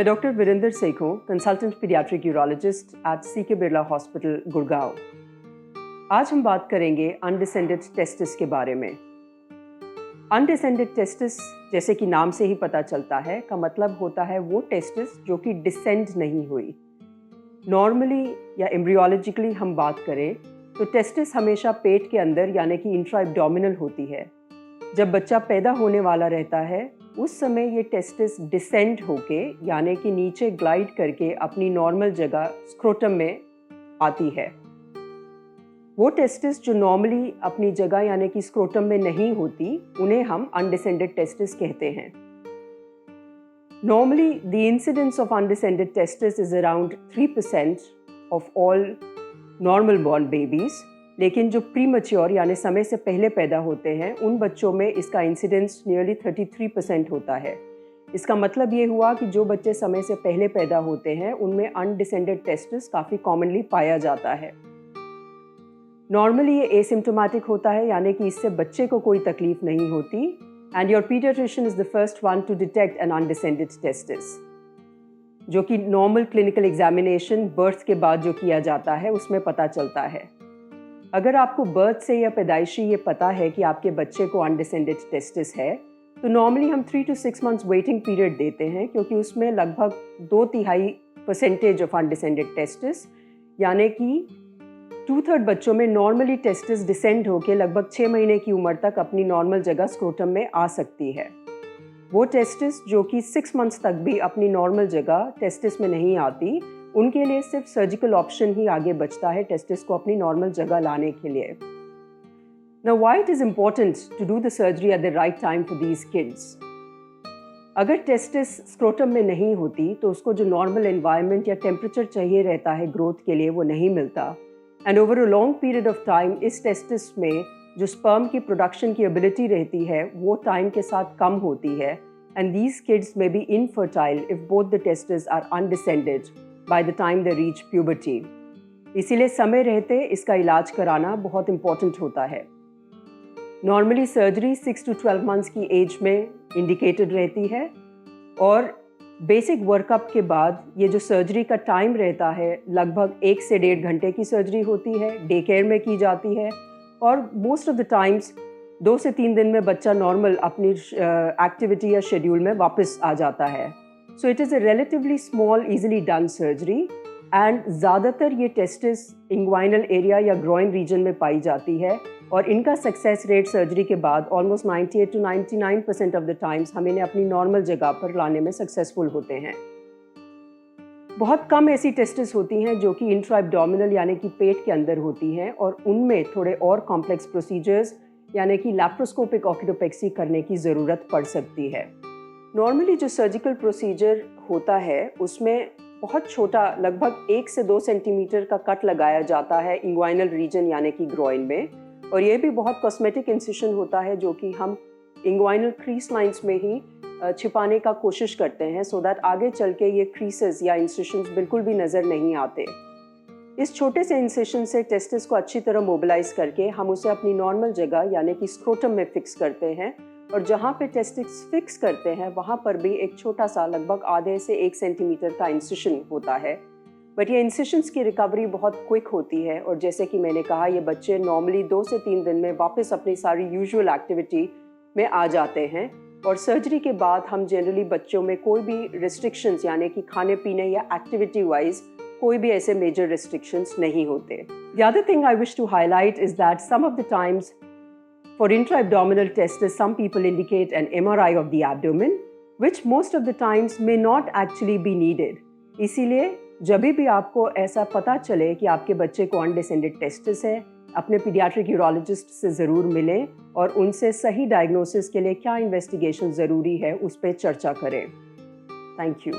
मैं डॉक्टर वीरेंद्र सेख हूँ, consultant paediatric urologist at CK Birla hospital Gurgaon. आज हम बात करेंगे अनडिसेंडेड टेस्टिस के बारे में। अनडिसेंडेड टेस्टिस, जैसे कि नाम से ही पता चलता है, का मतलब होता है वो टेस्टिस जो कि डिसेंड नहीं हुई। नॉर्मली या एम्ब्रियोलॉजिकली हम बात करें तो टेस्टिस हमेशा पेट के अंदर यानी कि इंट्रा एब्डोमिनल होती है। जब बच्चा पैदा होने वाला रहता है उस समय ये टेस्टिस डिसेंड होके यानी कि नीचे ग्लाइड करके अपनी नॉर्मल जगह स्क्रोटम में आती है। वो टेस्टिस जो नॉर्मली अपनी जगह यानी कि स्क्रोटम में नहीं होती, उन्हें हम अनडिसेंडेड टेस्टिस कहते हैं। Normally the incidence of undescended testis is around 3% of all normal born babies, लेकिन जो प्रीमैच्योर यानी समय से पहले पैदा होते हैं उन बच्चों में इसका इंसिडेंस नियरली 33% होता है। इसका मतलब ये हुआ कि जो बच्चे समय से पहले पैदा होते हैं उनमें अनडिसेंडेड टेस्टिस काफ़ी कॉमनली पाया जाता है। नॉर्मली ये एसिम्प्टोमेटिक होता है यानी कि इससे बच्चे को कोई तकलीफ नहीं होती, and your paediatrician is the first one to detect an undescended testis, जो कि नॉर्मल क्लिनिकल एग्जामिनेशन बर्थ के बाद जो किया जाता है उसमें पता चलता है। अगर आपको बर्थ से या पैदाइशी ये पता है कि आपके बच्चे को अनडिसेंडेड टेस्टिस है, तो नॉर्मली हम 3 to 6 months वेटिंग पीरियड देते हैं, क्योंकि उसमें लगभग 2/3% ऑफ अनडिसेंडेड टेस्टिस यानी कि 2/3 बच्चों में नॉर्मली टेस्टिस डिसेंड होकर लगभग 6 महीने की उम्र तक अपनी नॉर्मल जगह स्क्रोटम में आ सकती है। वो टेस्टिस जो कि 6 months तक भी अपनी नॉर्मल जगह टेस्टिस में नहीं आती, उनके लिए सिर्फ सर्जिकल ऑप्शन ही आगे बचता है टेस्टिस को अपनी नॉर्मल जगह लाने के लिए। Now, why it is important to do the surgery at the right time for these kids? अगर टेस्टिस स्क्रोटम में नहीं होती तो उसको जो नॉर्मल एनवायरनमेंट या टेम्परेचर चाहिए रहता है ग्रोथ के लिए, वो नहीं मिलता, and over a long period of time इस टेस्टिस में जो स्पर्म की प्रोडक्शन की एबिलिटी रहती है वो टाइम के साथ कम होती है, and these kids may be infertile if both the testis are undescended by the time they reach puberty। इसीलिए समय रहते इसका इलाज कराना बहुत इम्पोर्टेंट होता है। नॉर्मली सर्जरी 6 to 12 months की एज में इंडिकेटेड रहती है, और बेसिक वर्कअप के बाद ये जो सर्जरी का टाइम रहता है लगभग 1 से 1.5 घंटे की सर्जरी होती है, डे केयर में की जाती है, और मोस्ट ऑफ द टाइम्स 2 से 3 दिन में बच्चा नॉर्मल अपनी एक्टिविटी या शेड्यूल में वापस आ जाता है। So it is a relatively small, easily done surgery, and ज़्यादातर ये टेस्टिस इंग्वाइनल एरिया या ग्रोइन रीजन में पाई जाती है, और इनका सक्सेस रेट सर्जरी के बाद almost 98 to 99% of the times हम इन्हें अपनी नॉर्मल जगह पर लाने में सक्सेसफुल होते हैं। बहुत कम ऐसी टेस्टिस होती हैं जो कि इंट्रा एब्डोमिनल यानी कि पेट के अंदर होती हैं, और उनमें थोड़े और कॉम्प्लेक्स प्रोसीजर्स यानी कि लैप्रोस्कोपिक ऑक्यूपेक्सी करने की ज़रूरत पड़ सकती है। नॉर्मली जो सर्जिकल प्रोसीजर होता है उसमें बहुत छोटा, लगभग 1 से 2 सेंटीमीटर का कट लगाया जाता है इंग्वाइनल रीजन यानी कि ग्रोइन में, और ये भी बहुत कॉस्मेटिक इंसिशन होता है जो कि हम इंग्वाइनल क्रीस लाइंस में ही छिपाने का कोशिश करते हैं, सो दैट आगे चल के ये क्रीसेस या इंसिशंस बिल्कुल भी नज़र नहीं आते। इस छोटे से इंसिशन से टेस्टिस को अच्छी तरह मोबिलाइज करके हम उसे अपनी नॉर्मल जगह यानी कि स्क्रोटम में फिक्स करते हैं, और जहाँ पे टेस्टिस फिक्स करते हैं वहाँ पर भी एक छोटा सा लगभग आधे से 1 सेंटीमीटर का इंसिशन होता है। बट ये इंसिशंस की रिकवरी बहुत क्विक होती है, और जैसे कि मैंने कहा, ये बच्चे नॉर्मली 2 से 3 दिन में वापस अपनी सारी यूजुअल एक्टिविटी में आ जाते हैं, और सर्जरी के बाद हम जनरली बच्चों में कोई भी रिस्ट्रिक्शंस यानी कि खाने पीने या एक्टिविटी वाइज कोई भी ऐसे मेजर रिस्ट्रिक्शंस नहीं होते। The other thing I wish to highlight is that some of the times for intra-abdominal testis, some people indicate an MRI of the abdomen, which most of the times may not actually be needed. इसीलिए जब भी आपको ऐसा पता चले कि आपके बच्चे को अनडिसेंडेड टेस्टिस है, अपने पीडियाट्रिक यूरोलॉजिस्ट से ज़रूर मिलें और उनसे सही डायग्नोसिस के लिए क्या इन्वेस्टिगेशन ज़रूरी है उस पर चर्चा करें। Thank you.